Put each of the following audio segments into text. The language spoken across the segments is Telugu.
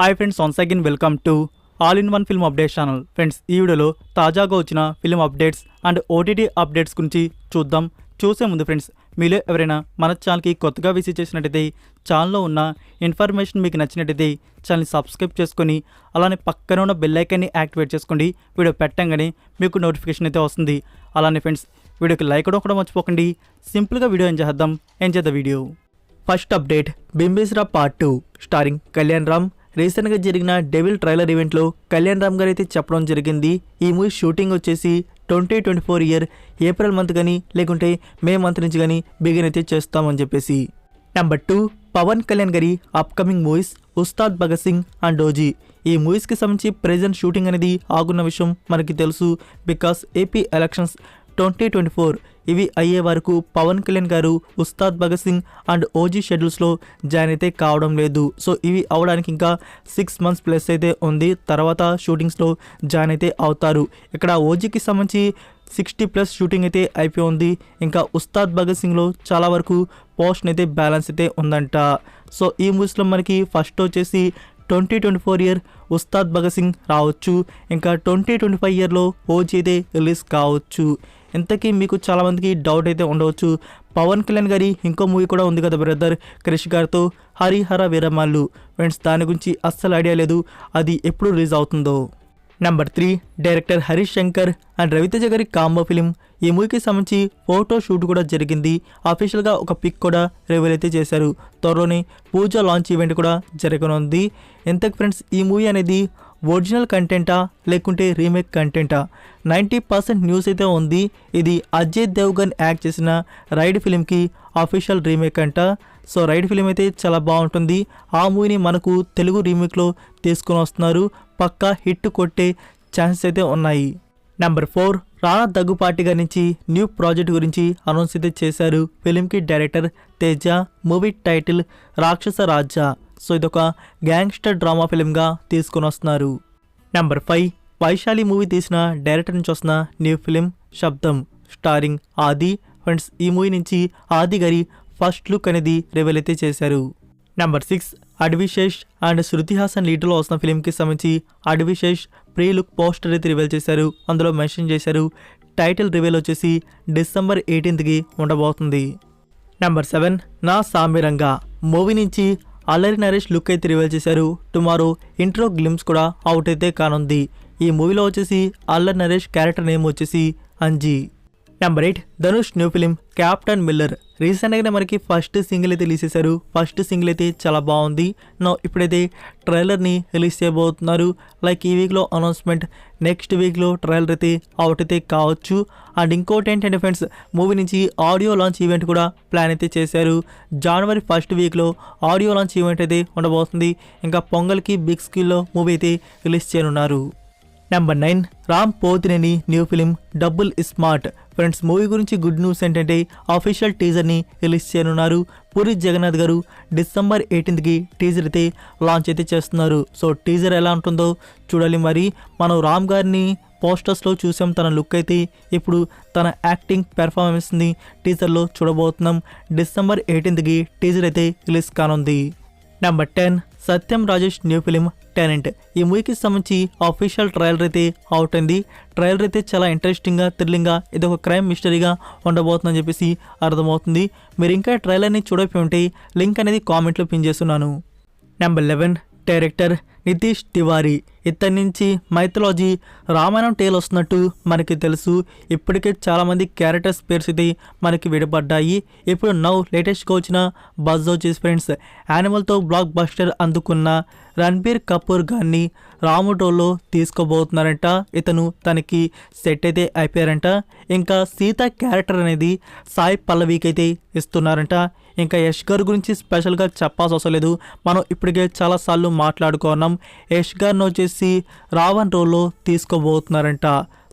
Hi friends, once again welcome to all in one film updates channel. Friends, ఈ వీడియోలో తాజాగా వచ్చిన film updates and OTT updates గురించి చూద్దాం. చూసే ముందు ఫ్రెండ్స్, మీలో ఎవరైనా మన ఛానల్కి కొత్తగా విజిట్ చేసినట్టయితే ఛానల్లో ఉన్న ఇన్ఫర్మేషన్ మీకు నచ్చినట్టయితే ఛానల్ని సబ్స్క్రైబ్ చేసుకొని అలానే పక్కన ఉన్న బెల్ ఐకాన్ని యాక్టివేట్ చేసుకోండి. వీడియో పెట్టంగానే మీకు నోటిఫికేషన్ అయితే వస్తుంది. అలానే ఫ్రెండ్స్, వీడియోకి లైక్ కూడా మర్చిపోకండి. సింపుల్గా వీడియో ఎంజాయ్ చేద్దాం video. First update, Bimbisara part 2 starring Kalyan Ram. రీసెంట్గా జరిగిన డెవిల్ ట్రైలర్ ఈవెంట్లో కళ్యాణ్ రామ్ గారు అయితే చెప్పడం జరిగింది, ఈ మూవీ షూటింగ్ వచ్చేసి 2024 ఇయర్ ఏప్రిల్ మంత్ కానీ లేకుంటే మే మంత్ నుంచి కానీ బిగిన్ అయితే చేస్తామని చెప్పేసి. నెంబర్ 2, పవన్ కళ్యాణ్ గారి upcoming movies Ustaad Bhagat Singh and OG. ఈ మూవీస్కి సంబంధించి ప్రెజెంట్ షూటింగ్ అనేది ఆగున్న విషయం మనకి తెలుసు. బికాస్ ఏపీ ఎలక్షన్స్ 2024 ఇవి అయ్యే వరకు పవన్ కళ్యాణ్ గారు ఉస్తాద్ భగత్ సింగ్ అండ్ ఓజీ షెడ్యూల్స్లో జాయిన్ అయితే కావడం లేదు. సో ఇవి అవడానికి ఇంకా 6 months ప్లస్ అయితే ఉంది. తర్వాత షూటింగ్స్లో జాయిన్ అయితే అవుతారు. ఇక్కడ ఓజీకి సంబంధించి 60+ షూటింగ్ అయితే అయిపోయి ఉంది. ఇంకా ఉస్తాద్ భగత్ సింగ్లో చాలా వరకు పోర్షన్ అయితే బ్యాలెన్స్ అయితే ఉందంట. సో ఈ మూవీస్లో మనకి ఫస్ట్ వచ్చేసి 2024 ఇయర్ ఉస్తాద్ భగత్ సింగ్ రావచ్చు. ఇంకా 2025 ఇయర్లో ఓజీ అయితే రిలీజ్ కావచ్చు. ఇంతకీ మీకు చాలామందికి డౌట్ అయితే ఉండవచ్చు, పవన్ కళ్యాణ్ గారి ఇంకో మూవీ కూడా ఉంది కదా బ్రదర్, క్రిష్ గారితో, హరిహర వీరమల్లు. ఫ్రెండ్స్, దాని గురించి అస్సలు ఐడియా లేదు, అది ఎప్పుడు రిలీజ్ అవుతుందో. Number 3, director Harish Shankar and Ravi Teja గారి కాంబో ఫిలిం. ఈ మూవీకి సంబంధించి ఫోటో షూట్ కూడా జరిగింది. అఫీషియల్గా ఒక పిక్ కూడా రివీల్ అయితే చేశారు. త్వరలోనే పూజ లాంచ్ ఈవెంట్ కూడా జరగనుంది. ఎంతకు ఫ్రెండ్స్, ఈ మూవీ అనేది ఒరిజినల్ కంటెంటా లేకుంటే రీమేక్ కంటెంటా? 90% న్యూస్ అయితే ఉంది. ఇది అజయ్ దేవ్గన్ యాక్ట్ చేసిన రైడ్ ఫిలింకి అఫీషియల్ రీమేక్ అంట. సో రైడ్ ఫిలిం అయితే చాలా బాగుంటుంది. ఆ మూవీని మనకు తెలుగు రీమేక్లో తీసుకొని వస్తున్నారు. పక్కా హిట్ కొట్టే ఛాన్సెస్ అయితే ఉన్నాయి. నెంబర్ 4, రానా దగ్గుపాటి గారి నుంచి న్యూ ప్రాజెక్ట్ గురించి అనౌన్స్ అయితే చేశారు. ఫిలింకి డైరెక్టర్ తేజ, మూవీ టైటిల్ రాక్షస రాజా. సో ఇదొక గ్యాంగ్స్టర్ డ్రామా ఫిలింగా తీసుకొని వస్తున్నారు. నెంబర్ 5, వైశాలి మూవీ తీసిన డైరెక్టర్ నుంచి వస్తున్న న్యూ ఫిలిం శబ్దం స్టారింగ్ ఆది. ఫ్రెండ్స్, ఈ మూవీ నుంచి ఆది గారి ఫస్ట్ లుక్ అనేది రివీల్ అయితే చేశారు. నెంబర్ 6, అడ్విశేష్ అండ్ శృతి హాసన్ లీడర్లో వస్తున్న ఫిలింకి సంబంధించి అడ్విశేష్ ప్రీ లుక్ పోస్టర్ అయితే రివీల్ చేశారు. అందులో మెన్షన్ చేశారు టైటిల్ రివీల్ వచ్చేసి December 18th ఉండబోతుంది. నెంబర్ 7, నా సామిరంగా మూవీ నుంచి అల్లరి నరేష్ లుక్ అయితే రివీల్ చేశారు. టుమారో ఇంట్రో గ్లిమ్స్ కూడా అవుట్ అయితే కానుంది. ఈ మూవీలో వచ్చేసి అల్లరి నరేష్ క్యారెక్టర్ నేమ్ వచ్చేసి Anji. Number 8, Dhanush new film captain Miller. రీసెంట్గానే మనకి ఫస్ట్ సింగిల్ అయితే రిలీజ్ చేశారు. ఫస్ట్ సింగిల్ అయితే చాలా బాగుంది. ఇప్పుడైతే ట్రైలర్ని రిలీజ్ చేయబోతున్నారు. లైక్ ఈ వీక్లో అనౌన్స్మెంట్, నెక్స్ట్ వీక్లో ట్రైలర్ అయితే అవుట్ అయితే కావచ్చు. అండ్ ఇంకోటి ఏంటంటే ఫ్రెండ్స్, మూవీ నుంచి ఆడియో లాంచ్ ఈవెంట్ కూడా ప్లాన్ అయితే చేశారు. January 1st audio launch event అయితే ఉండబోతుంది. ఇంకా పొంగల్కి బిగ్ స్క్రీన్లో మూవీ అయితే రిలీజ్ చేయనున్నారు. Number 9, Ram Pothineni new film double smart. Friends, movie గురించి గుడ్ న్యూస్ ఏంటంటే అఫీషియల్ టీజర్ని రిలీజ్ చేయనున్నారు. పూరి జగన్నాథ్ గారు December 18th టీజర్ అయితే లాంచ్ అయితే చేస్తున్నారు. సో టీజర్ ఎలా ఉంటుందో చూడాలి. మరి మనం రామ్ గారిని పోస్టర్స్లో చూసాం, తన లుక్ అయితే ఇప్పుడు తన యాక్టింగ్ పెర్ఫార్మెన్స్ని టీజర్లో చూడబోతున్నాం. December 18th టీజర్ అయితే రిలీజ్ కానుంది. నెంబర్ 10, సత్యం రాజేష్ న్యూ ఫిలిం టెనెంట్. ఈ మూవీకి సంబంధించి అఫీషియల్ ట్రైలర్ అయితే అవుట్ అయింది. ట్రైలర్ అయితే చాలా ఇంట్రెస్టింగ్గా, థ్రిల్లింగ్గా, ఇది ఒక క్రైమ్ మిస్టరీగా ఉండబోతుందని చెప్పేసి అర్థమవుతుంది. మీరు ఇంకా ట్రైలర్ని చూడకపోయి ఉంటే లింక్ అనేది కామెంట్లో పిన్ చేస్తున్నాను. Number 11, director Nitish Tiwari. ఇతని నుంచి మైథాలజీ రామాయణం టేల్ వస్తున్నట్టు మనకి తెలుసు. ఇప్పటికే చాలామంది క్యారెక్టర్స్ పేర్స్ అయితే మనకి విడబడ్డాయి. ఇప్పుడు లేటెస్ట్గా వచ్చిన బజ్ వచ్చేసి ఫ్రెండ్స్, యానిమల్తో బ్లాక్ బస్టర్ అందుకున్న రణబీర్ కపూర్ గారిని రాముడు రోల్లో తీసుకోబోతున్నారంట. ఇతను తనకి సెట్ అయితే అయిపోయారంట. ఇంకా సీత క్యారెక్టర్ అనేది సాయి పల్లవికి అయితే ఇస్తున్నారంట. ఇంకా యష్ గారి గురించి స్పెషల్గా చెప్పాల్సి అవసరం లేదు, మనం ఇప్పటికే చాలాసార్లు మాట్లాడుకున్నాం. యష్ గారిని వచ్చేసి రావణ్ రోల్లో తీసుకోబోతున్నారంట.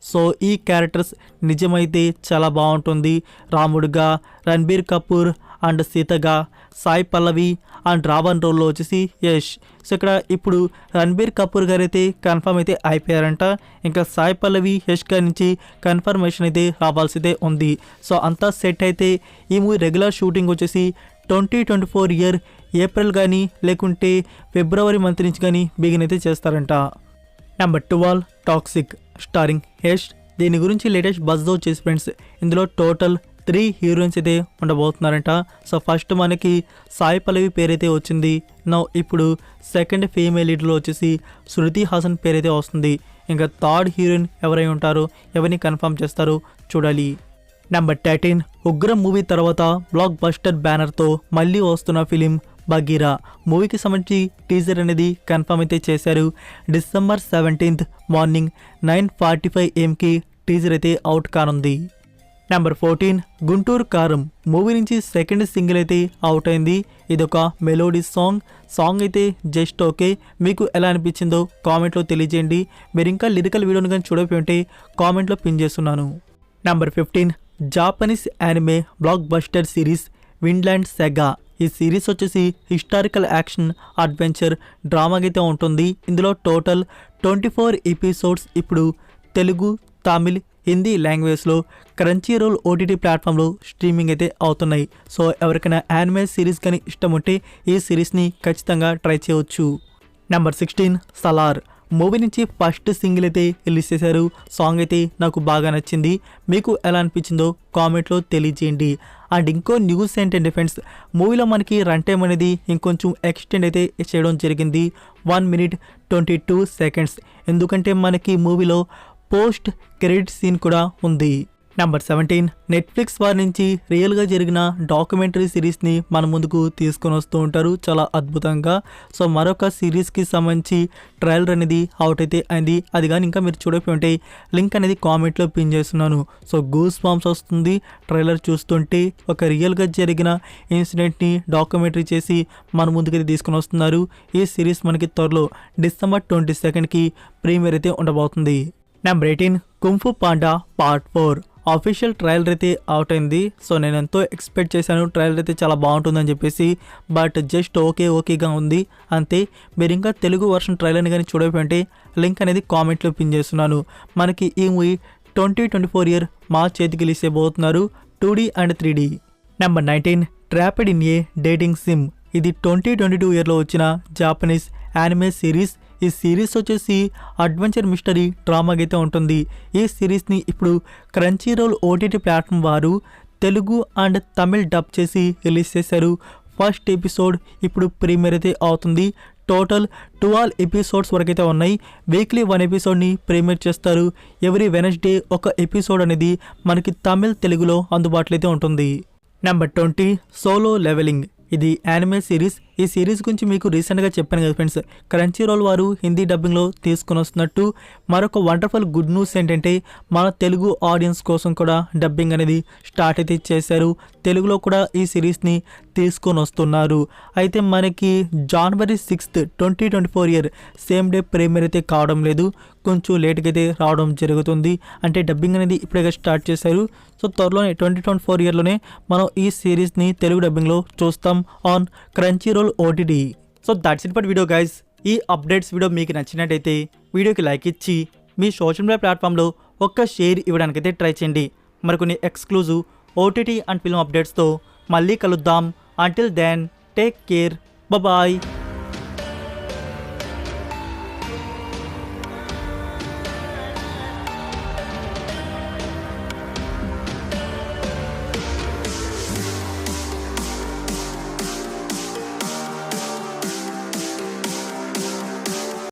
సో ఈ క్యారెక్టర్స్ నిజమైతే చాలా బాగుంటుంది. రాముడుగా రణబీర్ కపూర్ అండ్ సీతగా సాయి పల్లవి అండ్ రావణ్ రోల్లో వచ్చేసి యష్. సో ఇక్కడ ఇప్పుడు రణబీర్ కపూర్ గారు అయితే కన్ఫర్మ్ అయితే అయిపోయారంట. ఇంకా సాయి పల్లవి యష్ గారి నుంచి కన్ఫర్మేషన్ అయితే రావాల్సిందే ఉంది. సో అంతా సెట్ అయితే ఈ మూవీ రెగ్యులర్ షూటింగ్ వచ్చేసి 2024 ఇయర్ ఏప్రిల్ కానీ లేకుంటే ఫిబ్రవరి మంత్ నుంచి కానీ బిగిన్ అయితే చేస్తారంట. Number 12 toxic starring Yash. దీని గురించి లేటెస్ట్ బజ్ వచ్చేసి ఫ్రెండ్స్, ఇందులో టోటల్ 3 హీరోయిన్స్ అయితే ఉండబోతున్నారంట. సో ఫస్ట్ మనకి సాయి పల్లవి పేరైతే వచ్చింది. నౌ ఇప్పుడు సెకండ్ ఫీమేల్ లీడ్లో వచ్చేసి శృతి హాసన్ పేరైతే వస్తుంది. ఇంకా థర్డ్ హీరోయిన్ ఎవరై ఉంటారో, ఎవరిని కన్ఫర్మ్ చేస్తారో చూడాలి. నెంబర్ 13 ఉగ్రం మూవీ తర్వాత బ్లాక్ బస్టర్ బ్యానర్తో మళ్ళీ వస్తున్న ఫిలిం బగీరా. మూవీకి సంబంధించి టీజర్ అనేది కన్ఫర్మ్ అయితే చేశారు. డిసెంబర్ 17 మార్నింగ్ 9:45 AM టీజర్ అయితే అవుట్ కానుంది. నెంబర్ 14 గుంటూరు కారం మూవీ నుంచి సెకండ్ సింగిల్ అయితే అవుట్ అయింది. ఇదొక మెలోడీ సాంగ్ అయితే జస్ట్ ఓకే. మీకు ఎలా అనిపించిందో కామెంట్లో తెలియజేయండి. మీరు ఇంకా లిరికల్ వీడియోని కానీ చూడకపోయి ఉంటే కామెంట్లో పిన్ చేస్తున్నాను. Number 15 Japanese anime blockbuster series Vinland saga. ఈ సిరీస్ వచ్చేసి హిస్టారికల్ యాక్షన్ అడ్వెంచర్ డ్రామాగా అయితే ఉంటుంది. ఇందులో టోటల్ 24 ఎపిసోడ్స్ ఇప్పుడు తెలుగు, తమిళ్, హిందీ లాంగ్వేజ్లో క్రంచీ రోల్ ఓటీటీ ప్లాట్ఫామ్లో స్ట్రీమింగ్ అయితే అవుతున్నాయి. సో ఎవరికైనా యానిమే సిరీస్ కానీ ఇష్టం ఉంటే ఈ సిరీస్ని ఖచ్చితంగా ట్రై చేయవచ్చు. నెంబర్ 16 సలార్ మూవీ నుంచి ఫస్ట్ సింగిల్ అయితే రిలీజ్ చేశారు. సాంగ్ అయితే నాకు బాగా నచ్చింది. మీకు ఎలా అనిపించిందో కామెంట్లో తెలియజేయండి. అండ్ ఇంకో న్యూస్ ఏంటంటే ఫ్రెండ్స్, మూవీలో మనకి రన్ టైం అనేది ఇంకొంచెం ఎక్స్టెండ్ అయితే చేయడం జరిగింది. 1 minute 22 seconds. ఎందుకంటే మనకి మూవీలో పోస్ట్ క్రెడిట్ సీన్ కూడా ఉంది. నెంబర్ 17 నెట్ఫ్లిక్స్ వారి నుంచి రియల్గా జరిగిన డాక్యుమెంటరీ సిరీస్ని మన ముందుకు తీసుకొని వస్తూ ఉంటారు చాలా అద్భుతంగా. సో మరొక సిరీస్కి సంబంధించి ట్రైలర్ అనేది అవుట్ అయితే అయింది. అది కానీ ఇంకా మీరు చూడకపోయి ఉంటే లింక్ అనేది కామెంట్లో పిన్ చేస్తున్నాను. సో గూస్ బాంబ్స్ వస్తుంది ట్రైలర్ చూస్తుంటే. ఒక రియల్గా జరిగిన ఇన్సిడెంట్ని డాక్యుమెంటరీ చేసి మన ముందుకైతే తీసుకొని వస్తున్నారు. ఈ సిరీస్ మనకి త్వరలో డిసెంబర్ 22 ప్రీమియర్ అయితే ఉండబోతుంది. Number 18 Kung Fu Panda part 4 official trailer అయితే అవుట్ అయింది. సో నేను ఎంతో ఎక్స్పెక్ట్ చేశాను ట్రయలర్ అయితే చాలా బాగుంటుందని చెప్పేసి. బట్ జస్ట్ ఓకేగా ఉంది అంతే. మీరు ఇంకా తెలుగు వర్షన్ ట్రైలర్ని కానీ చూడకపోతే లింక్ అనేది కామెంట్లో పిన్ చేస్తున్నాను. మనకి ఈ మూవీ 2024 ఇయర్ మార్చ్ చేతికి రిలీజ్ చేయబోతున్నారు 2D and 3D. Number 19 trapped in a dating SIM. ఇది 2022 ఇయర్లో వచ్చిన జాపనీస్ యానిమే సిరీస్. ఈ సిరీస్ వచ్చేసి అడ్వెంచర్ మిస్టరీ డ్రామాగా అయితే ఉంటుంది. ఈ సిరీస్ని ఇప్పుడు క్రంచీ రోల్ ఓటీటీ ప్లాట్ఫామ్ వారు తెలుగు అండ్ తమిళ్ డబ్ చేసి రిలీజ్ చేశారు. ఫస్ట్ ఎపిసోడ్ ఇప్పుడు ప్రీమియర్ అయితే అవుతుంది. టోటల్ 12 ఎపిసోడ్స్ వరకు అయితే ఉన్నాయి. వీక్లీ 1 ఎపిసోడ్ని ప్రీమియర్ చేస్తారు. ఎవ్రీ వెనస్డే ఒక ఎపిసోడ్ అనేది మనకి తమిళ్, తెలుగులో అందుబాటులో అయితే ఉంటుంది. Number 20 solo leveling. ఇది యానిమే సిరీస్. ఈ సిరీస్ గురించి మీకు రీసెంట్గా చెప్పాను కదా ఫ్రెండ్స్, క్రంచీ రోల్ వారు హిందీ డబ్బింగ్లో తీసుకొని వస్తున్నట్టు. మరొక వండర్ఫుల్ గుడ్ న్యూస్ ఏంటంటే మన తెలుగు ఆడియన్స్ కోసం కూడా డబ్బింగ్ అనేది స్టార్ట్ అయితే చేశారు. తెలుగులో కూడా ఈ సిరీస్ని తీసుకొని వస్తున్నారు. అయితే మనకి జనవరి 6, 2024 ఇయర్ సేమ్ డే ప్రీమియర్ అయితే కావడం లేదు, కొంచెం లేట్గా అయితే రావడం జరుగుతుంది. అంటే డబ్బింగ్ అనేది ఇప్పుడే స్టార్ట్ చేశారు. సో త్వరలోనే 2024 ఇయర్లోనే మనం ఈ సిరీస్ని తెలుగు డబ్బింగ్లో చూస్తాం on Crunchyroll OTT. So that's it for video guys. ఈ అప్డేట్స్ వీడియో మీకు నచ్చినట్టయితే వీడియోకి లైక్ ఇచ్చి మీ సోషల్ మీడియా ప్లాట్ఫామ్లో ఒక్క షేర్ ఇవ్వడానికైతే ట్రై చేయండి. మరికొన్ని ఎక్స్క్లూజివ్ ఓటీటీ అండ్ ఫిల్మ్ అప్డేట్స్తో మళ్ళీ కలుద్దాం. Until then take care, bye.